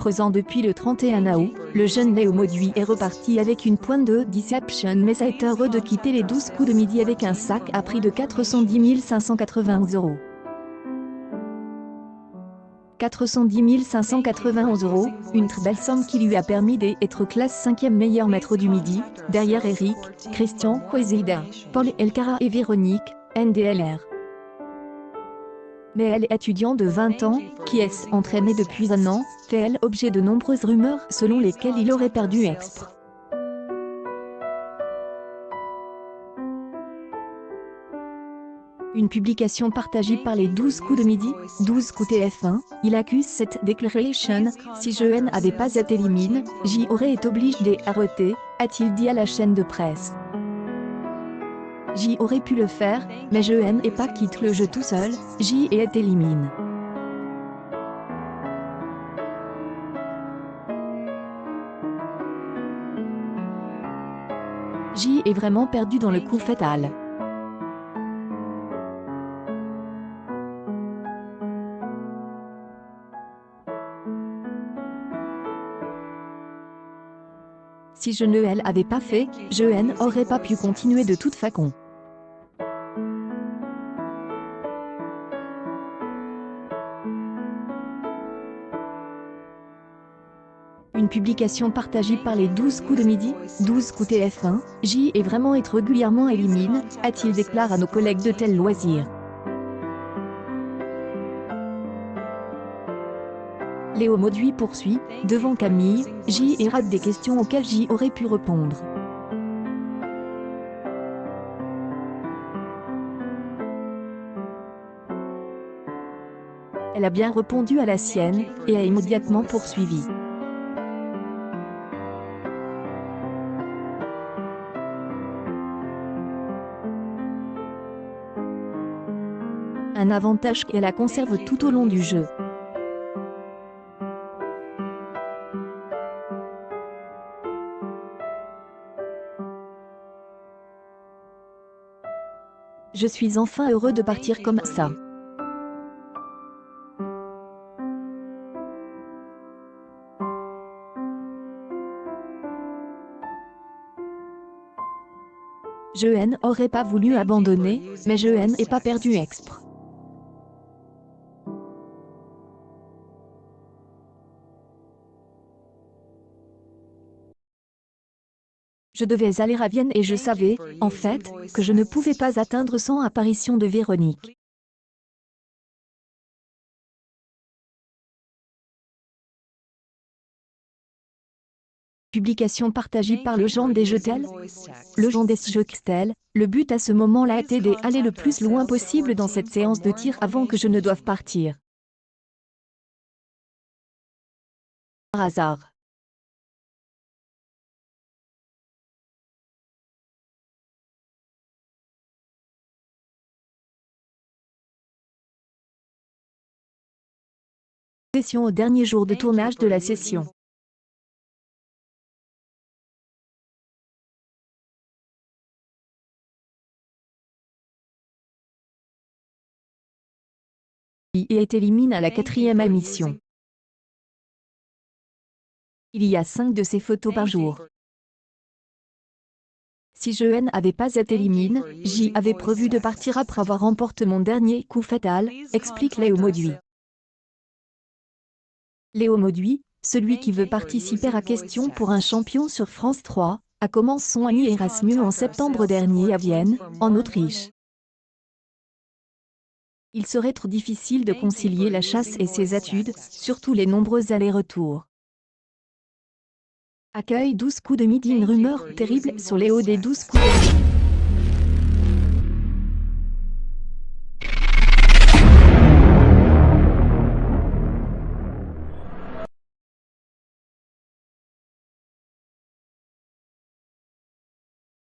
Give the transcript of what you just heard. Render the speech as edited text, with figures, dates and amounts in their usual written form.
creusant depuis le 31 août, le jeune Léo Mauduit est reparti avec une pointe de deception, mais ça a été heureux de quitter les 12 coups de midi avec un sac à prix de 410 591 €. 410 591 €, une très belle somme qui lui a permis d'être classe 5e meilleur maître du midi, derrière Eric, Christian Coizida, Paul Elkara et Véronique, NDLR. Mais elle est étudiante de 20 ans, qui est entraînée depuis un an, fait-elle objet de nombreuses rumeurs selon lesquelles il aurait perdu Expr. Une publication partagée par les 12 coups de midi, 12 coups TF1, il accuse cette déclaration, si je n'avais pas été éliminé, j'y aurais été obligé d'arrêter, a-t-il dit à la chaîne de presse. J'y aurais pu le faire, mais je n'ai pas quitté le jeu tout seul, j'y ai été éliminé. J'y ai vraiment perdu dans le coup fatal. Si je ne l'avais pas fait, je n'aurais pas pu continuer de toute façon. Une publication partagée par les 12 coups de midi, 12 coups TF1, j'y ai vraiment été régulièrement éliminé, a-t-il déclaré à nos collègues de Tel Loisirs. Léo Mauduit poursuit, devant Camille, j'y ai raté des questions auxquelles j'y aurais pu répondre. Elle a bien répondu à la sienne, et a immédiatement poursuivi. Un avantage qu'elle la conserve tout au long du jeu. Je suis enfin heureux de partir comme ça. Je n'aurais pas voulu abandonner, mais je n'ai pas perdu Expr. Je devais aller à Vienne et je savais, en fait, que je ne pouvais pas atteindre sans apparition de Véronique. Publication partagée par le Jean des Jetel. Le Jean des Jetel, le but à ce moment-là était d'aller le plus loin possible dans cette séance de tir avant que je ne doive partir. Par hasard. Session au dernier jour de tournage de la session. Il est éliminé à la 4e émission. Il y a 5 de ces photos par jour. Si je n'avais pas été éliminé, j'y avais prévu de partir après avoir remporté mon dernier coup fatal, explique Léo Mauduit. Léo Mauduit, celui qui veut participer à Question pour un champion sur France 3, a commencé son année Erasmus en septembre dernier à Vienne, en Autriche. Il serait trop difficile de concilier la chasse et ses études, surtout les nombreux allers-retours. Accueil 12 coups de midi, une rumeur terrible sur Léo des 12 coups de midi.